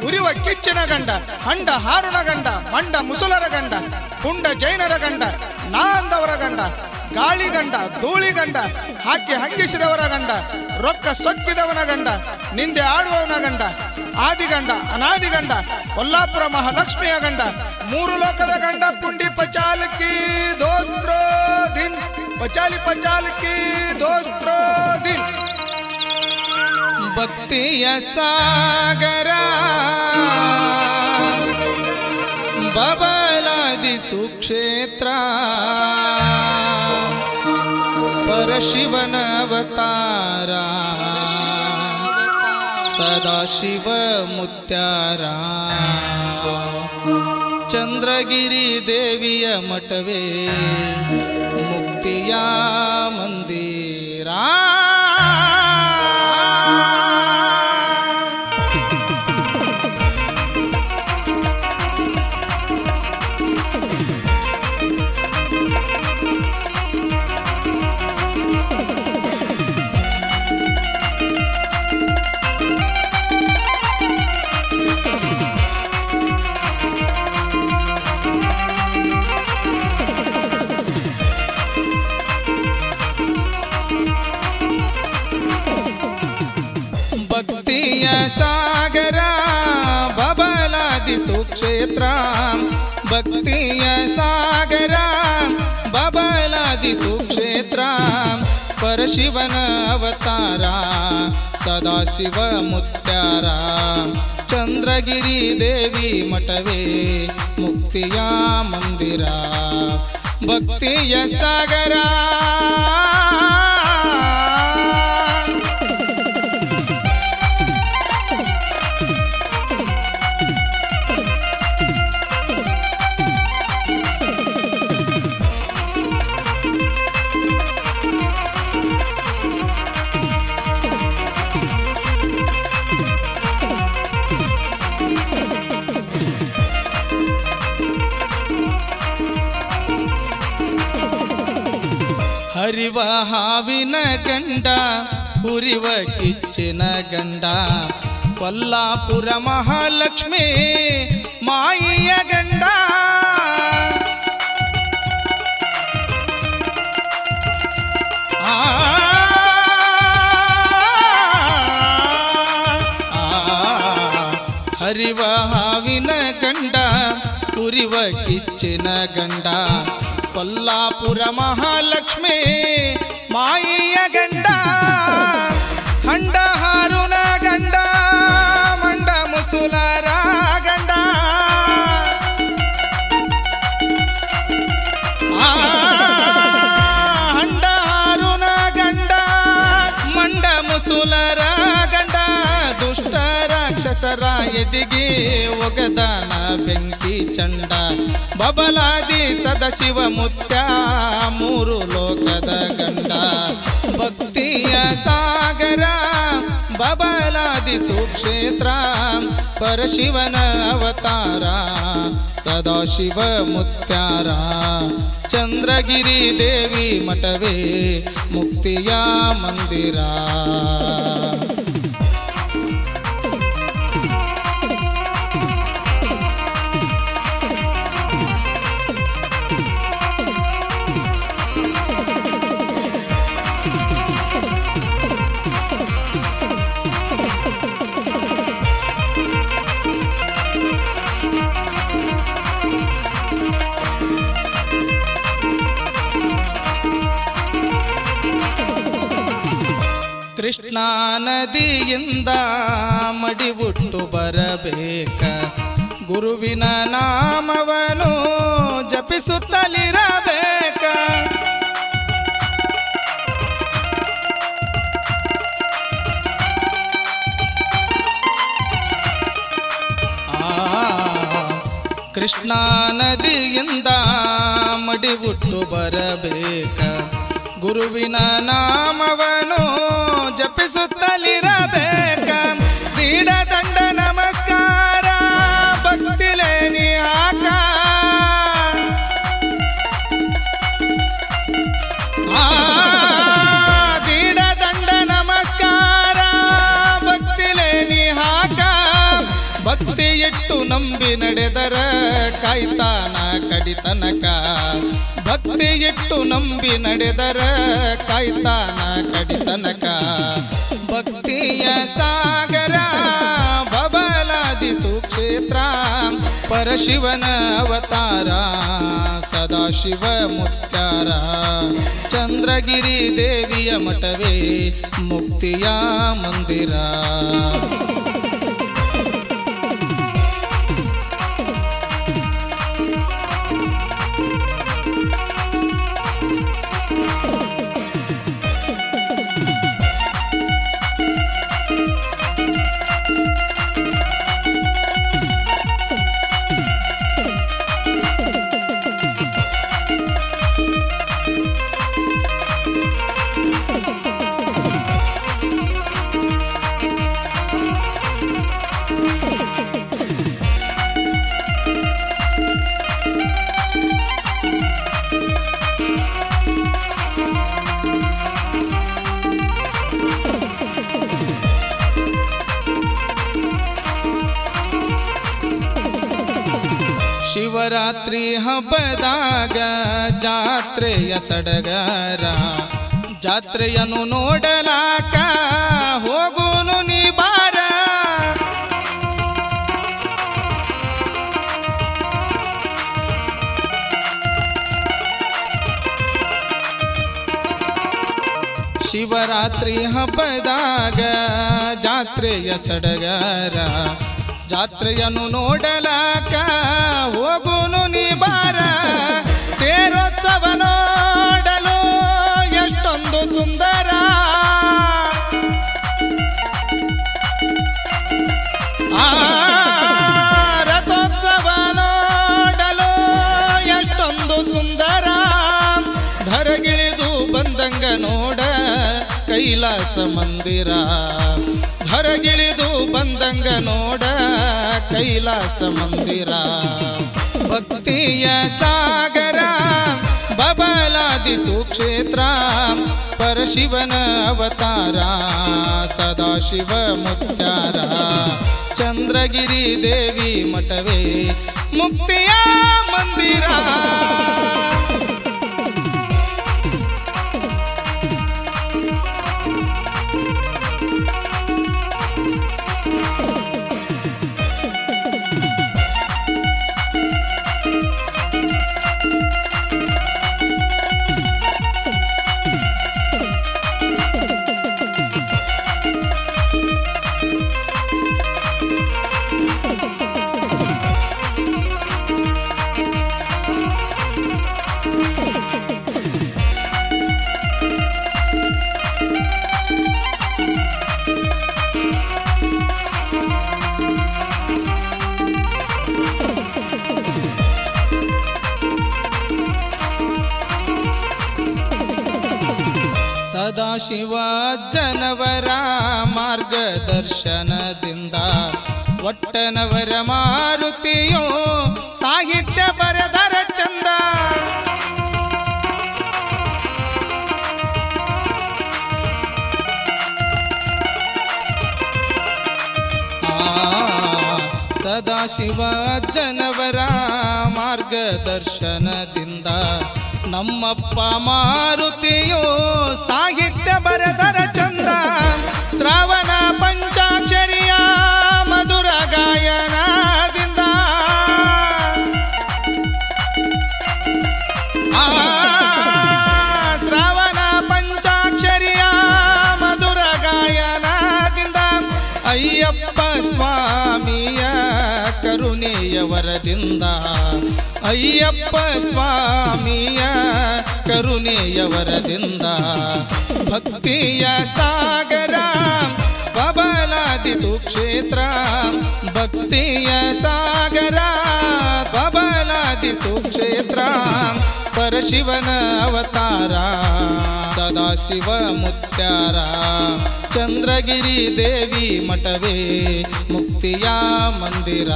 ಉರಿವ ಕಿಚ್ಚಿನ ಗಂಡ, ಹಂಡ ಹಾರುಣ ಗಂಡ, ಮಂಡ ಮುಸುಲರ ಗಂಡ, ಪುಂಡ ಜೈನರ ಗಂಡ, ನಾಂದವರ ಗಂಡ, ಗಾಳಿ ಗಂಡ, ಧೂಳಿ ಗಂಡ, ಹಾಕಿ ಹಂಗಿಸಿದವರ ಗಂಡ, ರೊಕ್ಕ ಸೊಕ್ಕಿದವನ ಗಂಡ, ನಿಂದೆ ಆಡುವವನ ಗಂಡ, ಆದಿಗಂಡ, ಅನಾದಿಗಂಡ, ಕೊಲ್ಲಾಪುರ ಮಹಾಲಕ್ಷ್ಮಿಯ ಗಂಡ, ಮೂರು ಲೋಕದ ಗಂಡ, ಪುಂಡಿ ಪಚಾಲಕಿ ದೋಸ್ತ್ರೋ ದಿನ್, ಪಚಾಲಿ ಪಚಾಲಕಿ ದೋಸ್ತ್ರೋ ದಿನ್. ಭಕ್ತಿಯ ಸಾಗರ ಬಬಲಾದಿ ಸುಕ್ಷೇತ್ರ, ಪರಶಿವನ ಅವತಾರ ಸದಾಶಿವ ಮುತ್ಯಾರ, ಚಂದ್ರಗಿರಿ ದೇವಿಯ ಮಠವೇ ಮುಕ್ತಿಯ ಮಂದಿರ. ಭಕ್ತಿಯ ಸಾಗರ ಬಬಲಾದಿ ಸುಕ್ಷೇತ್ರ, ಭಕ್ತಿಯ ಸಾಗರ ಬಬಲಾದಿ ಸುಕ್ಷೇತ್ರ, ಪರಶಿವನ ಅವತಾರ ಸದಾಶಿವ ಮುತ್ಯಾರ, ಚಂದ್ರಗಿರಿ ದೇವಿ ಮಠವೇ ಮುಕ್ತಿಯ ಮಂದಿರ. ಭಕ್ತಿಯ ಸಾಗರ ಹರಿವ ಹಾವಿನ ಗಂಡ, ಹುರಿವ ಕಿಚ್ಚಿನ ಗಂಡ, ಕೊಲ್ಲಾಪುರ ಮಹಾಲಕ್ಷ್ಮಿ ಮಾಯಿಯ ಗಂಡ, ಹರಿವ ಹಾವಿನ ಗಂಡ, ಹುರಿವ ಕಿಚ್ಚಿನ ಗಂಡ, ಕೊಲ್ಲಾಪುರ ಮಹಾಲಕ್ಷ್ಮಿ ಮಾಯಿಯ ಗಂಡ, ಹಂಡ ಹಾರುನ ಗಂಡ, ಮಂಡ ಮುಸುಲರ ಗಂಡ, ಹಂಡ ಹಾರುನ ಗಂಡ, ಮಂಡ ಮುಸುಲರ ಗಂಡ, ದುಷ್ಟ ರಾಕ್ಷಸರ ಎದಿಗೆ ಒಗದಾನ ಬೆಂಕಿ ಚಂಡ, ಬಬಲಾದಿ ಸದಾಶಿವ ಮುತ್ಯ ಮೂರು ಲೋಕದ ಗಂಡ. ಭಕ್ತಿಯ ಸಾಗರ ಬಬಲಾದಿ ಸುಕ್ಷೇತ್ರ, ಪರಶಿವನ ಅವತಾರ ಸದಾಶಿವ ಮುತ್ಯಾರ, ಚಂದ್ರಗಿರಿ ದೇವಿ ಮಠವೇ ಮುಕ್ತಿಯ ಮಂದಿರ. ಕೃಷ್ಣಾ ನದಿಯಿಂದ ಮಡಿಬುಟ್ಟು ಬರಬೇಕ, ಗುರುವಿನ ನಾಮವನು ಜಪಿಸುತ್ತಲಿರಬೇಕ, ಕೃಷ್ಣಾ ನದಿಯಿಂದ ಮಡಿಬುಟ್ಟು ಬರಬೇಕ, ಗುರುವಿನ ನಾಮವನು ಜಪಿಸುತ್ತಲಿರಬೇಕ, ದೀಡ ದಂಡ ನಮಸ್ಕಾರ ಭಕ್ತಿಲೇ ನೀ ಹಾಕ, ದೀಡ ದಂಡ ನಮಸ್ಕಾರ ಭಕ್ತಿಲೇ ನೀ ಹಾಕ, ಭಕ್ತಿ ಇಟ್ಟು ನಂಬಿ ನಡೆದರ ಕಾಯ್ತಾನ ಕಡಿತನಕ ಭಕ್ತಿ ಇಟ್ಟು ನಂಬಿ ನಡೆದರ ಕಾಯ್ತಾನ ಕಡಿತನಕ ಭಕ್ತಿಯ ಸಾಗರ ಬಬಲಾದಿ ಸುಕ್ಷೇತ್ರ ಪರಶಿವನ ಅವತಾರ ಸದಾಶಿವ ಮುತ್ಯಾರ ಚಂದ್ರಗಿರಿ ದೇವಿಯ ಮಠವೇ ಮುಕ್ತಿಯ ಮಂದಿರ ಶಿವರಾತ್ರಿ ಹಬ್ಬದಾಗ ಜಾತ್ರೆಯ ಸಡಗರ ಜಾತ್ರೆಯನ್ನು ನೋಡಲಾಕ ಹೋಗುನು ನೀ ಬಾರ ಶಿವರಾತ್ರಿ ಹಬ್ಬದಾಗ ಜಾತ್ರೆಯ ಸಡಗರ ಜಾತ್ರೆಯನ್ನು ನೋಡಲಾಕ ಹೋಗುನು ನೀ ಬಾರ ತೇರೋತ್ಸವ ನೋಡಲು ಎಷ್ಟೊಂದು ಸುಂದರ ರಥೋತ್ಸವ ನೋಡಲು ಎಷ್ಟೊಂದು ಸುಂದರ ಧರಗಿಳಿದು ಬಂದಂಗ ನೋಡ ಕೈಲಾಸ ಮಂದಿರ ಧರಗಿಳಿದು ಬಂದಂಗ ನೋಡ ಕೈಲಾಸ ಮಂದಿರ ಭಕ್ತಿಯ ಸಾಗರ ಬಬಲಾದಿ ಸುಕ್ಷೇತ್ರ ಪರಶಿವನ ಅವತಾರ ಸದಾಶಿವ ಮುತ್ಯಾರ ಚಂದ್ರಗಿರಿ ದೇವಿ ಮಠವೇ ಮುಕ್ತಿಯ ಮಂದಿರ ಸದಾಶಿವ ಜನವರ ಮಾರ್ಗದರ್ಶನದಿಂದ ಒಟ್ಟನವರ ಮಾರುತಿಯೋ ಸಾಹಿತ್ಯ ಬರೆದರ ಚಂದ ಸದಾಶಿವ ಜನವರ ಮಾರ್ಗದರ್ಶನದಿಂದ ನಮ್ಮಪ್ಪ ಮಾರುತಿಯೋ ಸಾಹಿತ್ಯ ಬರೆದರ ಚಂದ ಶ್ರಾವಣ ಪಂಚಾಕ್ಷರಿಯ ಮಧುರ ಗಾಯನದಿಂದ ಶ್ರಾವಣ ಪಂಚಾಕ್ಷರಿಯ ಮಧುರ ಗಾಯನದಿಂದ ಅಯ್ಯಪ್ಪ ಸ್ವಾಮಿಯ ಕರುಣೆಯ ವರದಿಂದ ಅಯ್ಯಪ್ಪ ಸ್ವಾಮಿಯ ಕರುಣೆಯ ವರದಿಂದ ಭಕ್ತಿಯ ಸಾಗರ ಬಬಲಾದಿ ಸುಕ್ಷೇತ್ರ ಭಕ್ತಿಯ ಸಾಗರ ಬಬಲಾದಿ ಸುಕ್ಷೇತ್ರ ಪರಶಿವನ ಅವತಾರ ಸದಾಶಿವ ಮುತ್ಯಾರ ಚಂದ್ರಗಿರಿ ದೇವಿ ಮಠವೇ ಮುಕ್ತಿಯ ಮಂದಿರ